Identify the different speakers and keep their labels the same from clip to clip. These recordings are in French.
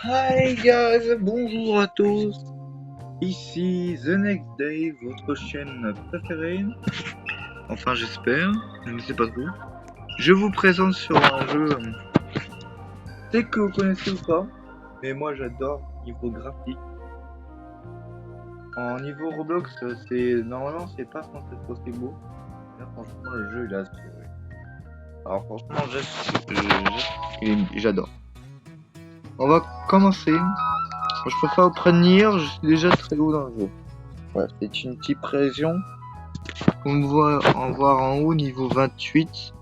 Speaker 1: Hi guys, bonjour à tous. Ici The Next Day, votre chaîne préférée. Enfin j'espère, je ne sais pas trop. Je vous présente sur un jeu, peut-être que vous connaissez ou pas, mais moi j'adore niveau graphique. En niveau Roblox, normalement c'est pas censé être aussi beau. Là franchement le jeu il est aspiré. Alors franchement j'adore. On va commencer. Je préfère vous prévenir, je suis déjà très haut dans le jeu. Voilà, c'est une petite pression. Vous me voyez en voir en haut, niveau 28.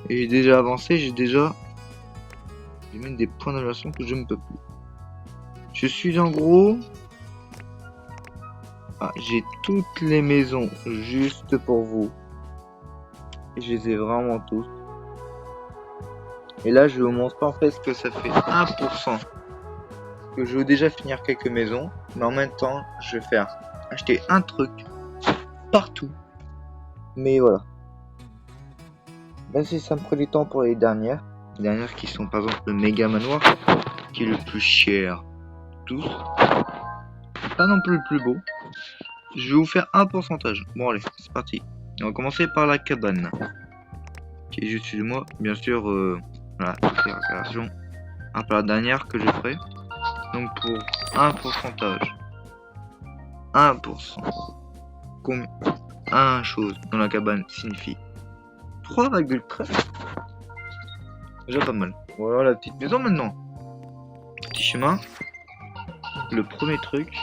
Speaker 1: Et j'ai déjà avancé, j'ai même des points d'amélioration que je ne peux plus. Je suis en gros. Ah, j'ai toutes les maisons juste pour vous. Et je les ai vraiment tous. Et là, je vais vous montrer en fait ce que ça fait 1%. Que je veux déjà finir quelques maisons. Mais en même temps, je vais faire acheter un truc partout. Mais voilà. Même si ça me prend du temps pour les dernières. Les dernières qui sont par exemple le méga manoir. Qui est le plus cher. Tous. Pas non plus le plus beau. Je vais vous faire un pourcentage. Bon allez, c'est parti. On va commencer par la cabane. Qui est juste dessus de moi. Bien sûr, voilà, c'est la création. Un par la dernière que je ferai. Donc pour un pourcentage. 1%. Combien? Un chose dans la cabane signifie 3,13. Déjà pas mal. Voilà la petite maison maintenant. Petit chemin. Le premier truc.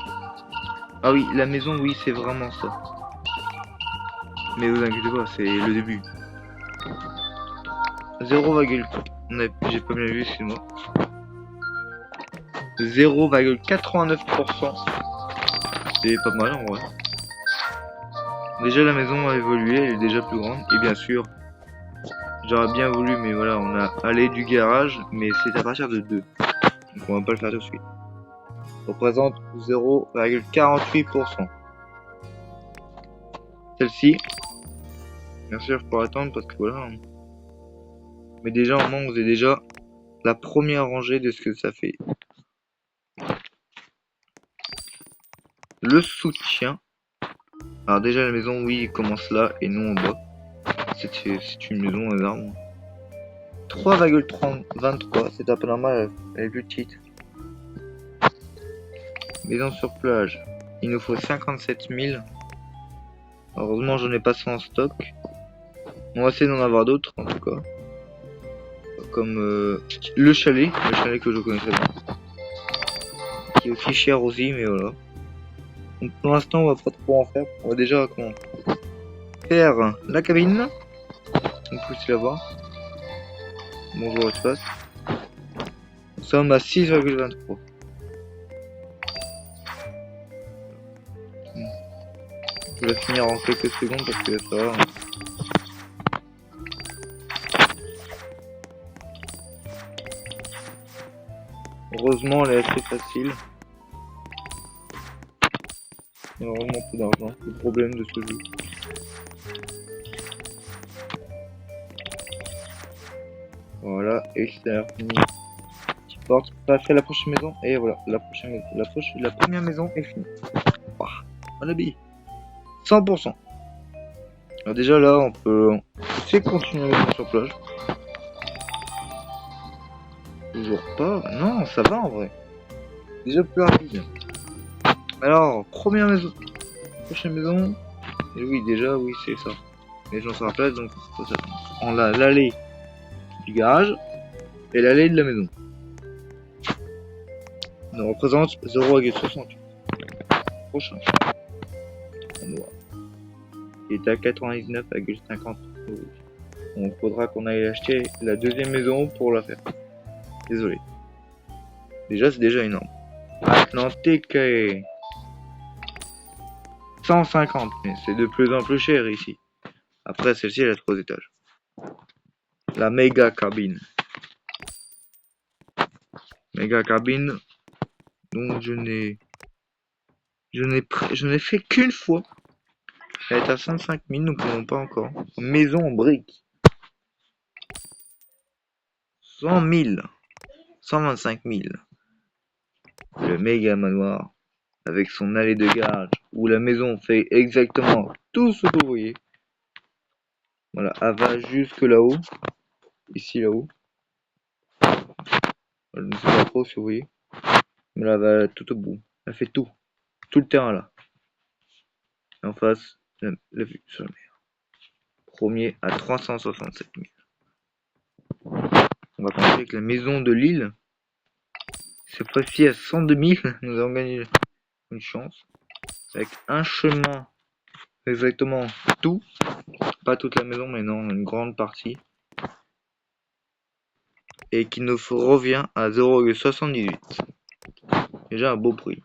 Speaker 1: Ah oui, la maison, oui, c'est vraiment ça. Mais vous inquiétez pas, c'est le début. 0, j'ai pas bien vu, excuse-moi. 0,89%. C'est pas mal en vrai. Déjà la maison a évolué, elle est déjà plus grande. Et bien sûr, j'aurais bien voulu, mais voilà, on a allé du garage, mais c'est à partir de 2. Donc on va pas le faire tout de suite. Représente 0,48%. Celle-ci, bien sûr, je pourrais attendre parce que voilà. Mais déjà, au moins, vous avez déjà la première rangée de ce que ça fait. Le soutien. Alors déjà, la maison, oui, commence là et nous en bas. C'est une maison énorme. 3,23, c'est un peu normal, elle est plus petite. Maison sur plage. Il nous faut 57 000. Heureusement, j'en ai pas 100 en stock. On va essayer d'en avoir d'autres, en tout cas. Comme le chalet que je connaissais bien. Qui est aussi cher aussi, mais voilà. Donc pour l'instant, on va pas trop en faire. On va déjà faire la cabine. On peut aussi la voir. Bonjour espace. Nous sommes à 6,23. Je vais finir en quelques secondes parce que ça va. Heureusement, elle est assez facile. Il y a vraiment peu d'argent. C'est le problème de ce jeu. Voilà, extérieur fini. Petite porte. On va faire la prochaine maison. Et voilà, la première maison est finie. On habille. 100%. Alors déjà là, on peut continuer sur plage. Toujours pas. Non, ça va en vrai. Déjà plus rapide. Alors, première maison. Prochaine maison. Et oui, déjà, oui, c'est ça. Les gens sont à la place, donc c'est ça. On a l'allée du garage et l'allée de la maison. On représente 0,68. Prochain. On voit. Il est à 99,50 €. Donc faudra qu'on aille acheter la deuxième maison pour la faire. Désolé. Déjà, c'est déjà énorme. Atlantique 150, mais c'est de plus en plus cher ici. Après, celle-ci, elle a 3 étages. La méga cabine. Méga cabine. Donc je n'ai fait qu'une fois. Elle est à 105 000, nous ne pouvons pas encore. Maison en briques. 100 000. 125 000. Le méga manoir, avec son allée de garage, où la maison fait exactement tout ce que vous voyez. Voilà, elle va jusque là-haut. Ici, là-haut. Je ne sais pas trop si vous voyez. Mais là, elle va tout au bout. Elle fait tout. Tout le terrain, là. Et en face, la vue sur la mer. Premier à 367 000. On va continuer avec la maison de l'île. Cette fois-ci à 102 000. Nous avons gagné une chance. Avec un chemin. Exactement tout. Pas toute la maison, mais non, une grande partie. Et qui nous revient à 0,78. Déjà un beau prix.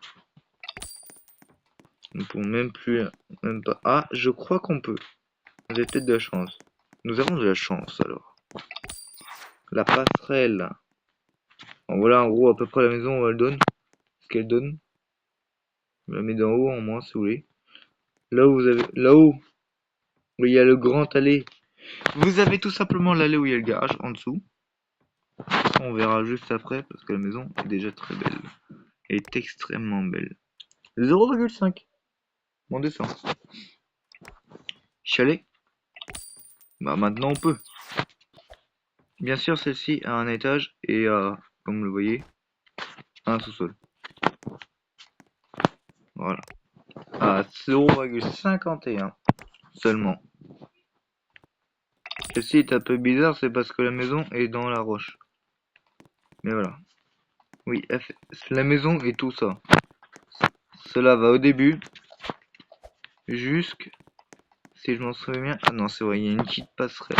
Speaker 1: Nous pouvons même plus, même pas. Ah, je crois qu'on peut. Vous avez peut-être de la chance. Nous avons de la chance alors. La passerelle. Bon, voilà en gros à peu près la maison où elle donne. Ce qu'elle donne. Je la mets d'en haut en moins si vous voulez. Là où vous avez. Là-haut. Où il y a le grand allée. Vous avez tout simplement l'allée où il y a le garage en dessous. On verra juste après parce que la maison est déjà très belle. Elle est extrêmement belle. 0,5. On descend. Chalet. Bah maintenant on peut. Bien sûr celle-ci a un étage et comme vous le voyez, un sous-sol. Voilà. À 0,51 seulement. Celle-ci est un peu bizarre, c'est parce que la maison est dans la roche. Mais voilà. Oui, la maison et tout ça. Cela va au début. Jusque. Si je m'en souviens bien. Ah non, c'est vrai, il y a une petite passerelle.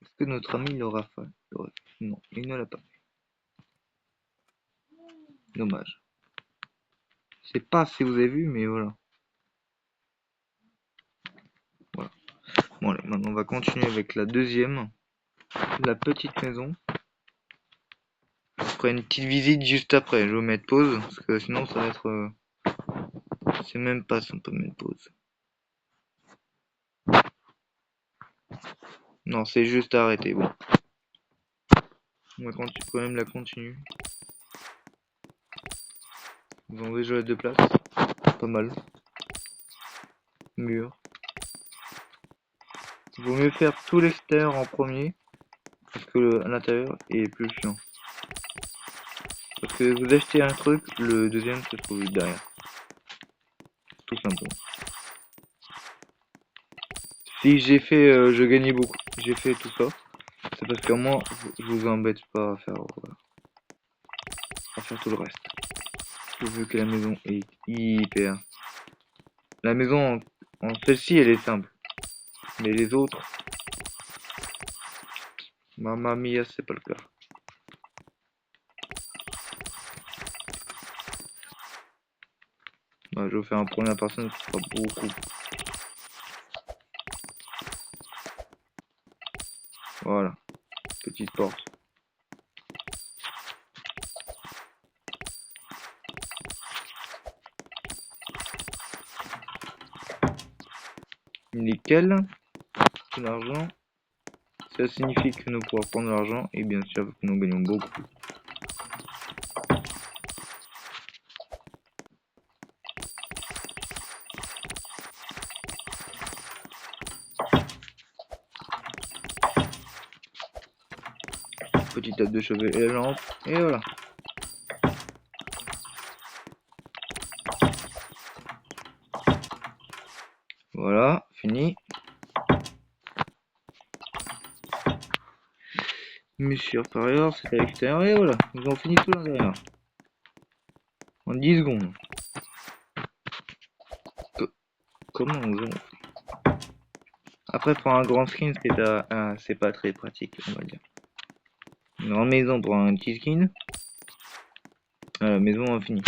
Speaker 1: Est-ce que notre ami l'aura fait? Non, il ne l'a pas fait. Dommage. Je sais pas si vous avez vu, mais voilà. Voilà. Bon, allez, maintenant on va continuer avec la deuxième. La petite maison. Je ferai une petite visite juste après. Je vais vous mettre pause. Parce que sinon ça va être... C'est même pas si on peut mettre pause. Non, c'est juste arrêter. Bon. On va quand même la continuer. Ils ont déjà les deux places. Pas mal. Mur. Il vaut mieux faire tout l'extérieur en premier. Parce que l'intérieur est plus chiant. Parce que vous achetez un truc, le deuxième se trouve derrière. Tout simplement. Si j'ai fait, je gagnais beaucoup. J'ai fait tout ça. C'est parce qu'au moins, je vous embête pas à faire tout le reste. Vu que la maison est hyper. La maison en celle-ci, elle est simple. Mais les autres, mamma mia, c'est pas le cas. Bah, je vais faire un première personne, ce sera beaucoup. Voilà, petite porte. Nickel. Tout l'argent. Ça signifie que nous pourrons prendre l'argent et bien sûr que nous gagnons beaucoup. Petite table de chevet et la lampe. Et voilà. Voilà, fini. Mur supérieur, c'est à l'extérieur et voilà. Nous avons fini tout l'intérieur. En 10 secondes. Comment nous avons fait? Après, pour un grand screen, c'est pas très pratique, on va dire. Une grande maison pour un petit skin. La maison infinie.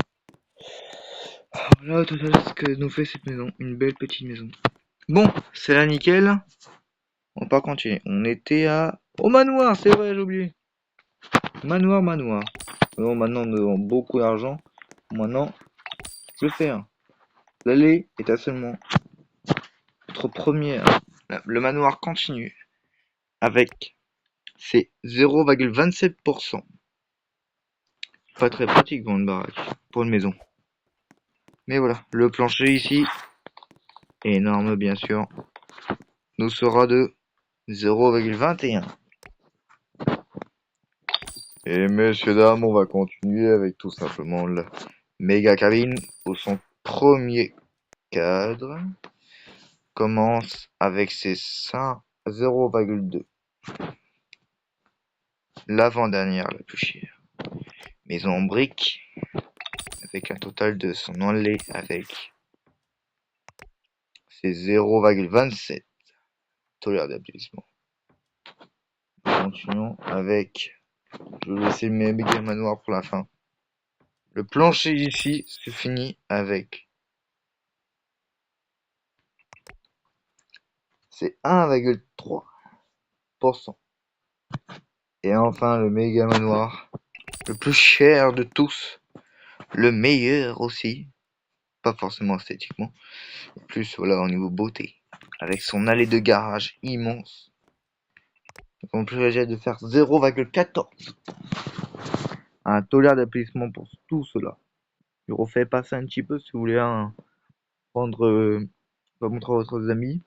Speaker 1: Voilà au total ce que nous fait cette maison. Une belle petite maison. Bon, c'est là nickel. On va pas continuer. On était au manoir, c'est vrai, j'ai oublié. Manoir. Bon, maintenant nous avons beaucoup d'argent. Maintenant, je vais faire. L'allée est à seulement notre première. Le manoir continue. Avec ses 0,27%. pas très pratique dans une baraque, pour une maison. Mais voilà, le plancher ici, énorme bien sûr, nous sera de 0,21. Et messieurs, dames, on va continuer avec tout simplement la méga cabine pour son premier cadre. Commence avec ses 0,2. L'avant-dernière la plus chère. Maison en briques, avec un total de son enlait avec ses 0,27. Tolère d'applaudissement. Continuons avec, je vais laisser mes méga manoirs pour la fin. Le plancher ici se finit avec c'est 1,3%. Et enfin le méga manoir, le plus cher de tous, le meilleur aussi, pas forcément esthétiquement, plus voilà au niveau beauté, avec son allée de garage immense. On peut de faire 0,14. Un tonnerre d'applaudissements pour tout cela. Je refais passer un petit peu si vous voulez prendre, pas montrer à votre amis.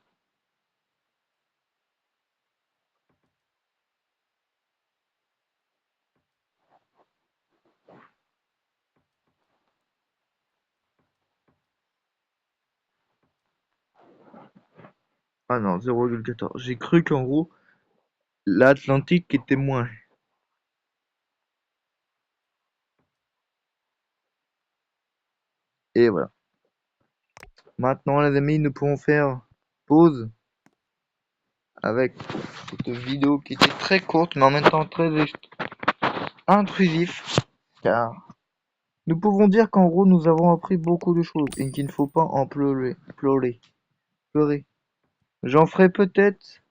Speaker 1: Ah non, 0,14. J'ai cru qu'en gros, l'Atlantique était moins. Et voilà. Maintenant, les amis, nous pouvons faire pause avec cette vidéo qui était très courte, mais en même temps très intrusif. Car nous pouvons dire qu'en gros, nous avons appris beaucoup de choses et qu'il ne faut pas en pleurer. J'en ferai peut-être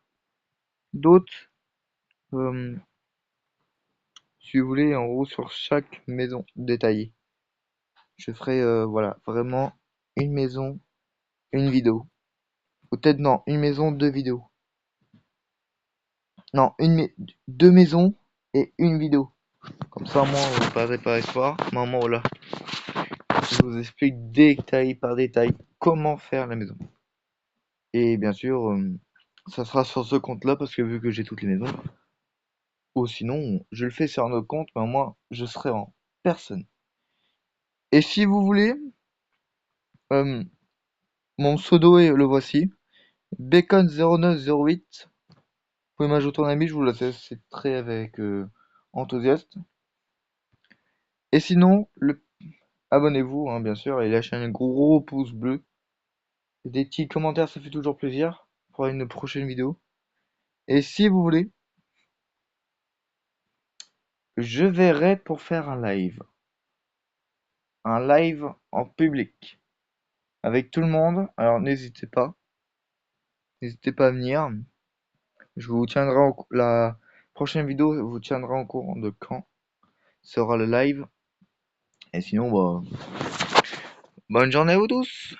Speaker 1: d'autres, euh, si vous voulez, en gros, sur chaque maison détaillée. Je ferai, voilà, vraiment une maison, une vidéo. Peut-être non, une maison, deux vidéos. Non, deux maisons et une vidéo. Comme ça, moi, vous perdrez pas espoir. Maman, voilà. Je vous explique détail par détail comment faire la maison. Et bien sûr, ça sera sur ce compte-là parce que vu que j'ai toutes les maisons, ou sinon, je le fais sur un autre compte, mais moi, je serai en personne. Et si vous voulez, euh, mon pseudo est le voici, Bacon0908. Vous pouvez m'ajouter en ami, je vous laisse, c'est très avec enthousiaste. Et sinon, abonnez-vous, hein, bien sûr, et lâchez un gros pouce bleu. Des petits commentaires, ça fait toujours plaisir pour une prochaine vidéo. Et si vous voulez, je verrai pour faire un live. Un live en public. Avec tout le monde. Alors n'hésitez pas. N'hésitez pas à venir. Je vous tiendrai la prochaine vidéo vous tiendra au courant de quand sera le live. Et sinon, bah, bonne journée à vous tous.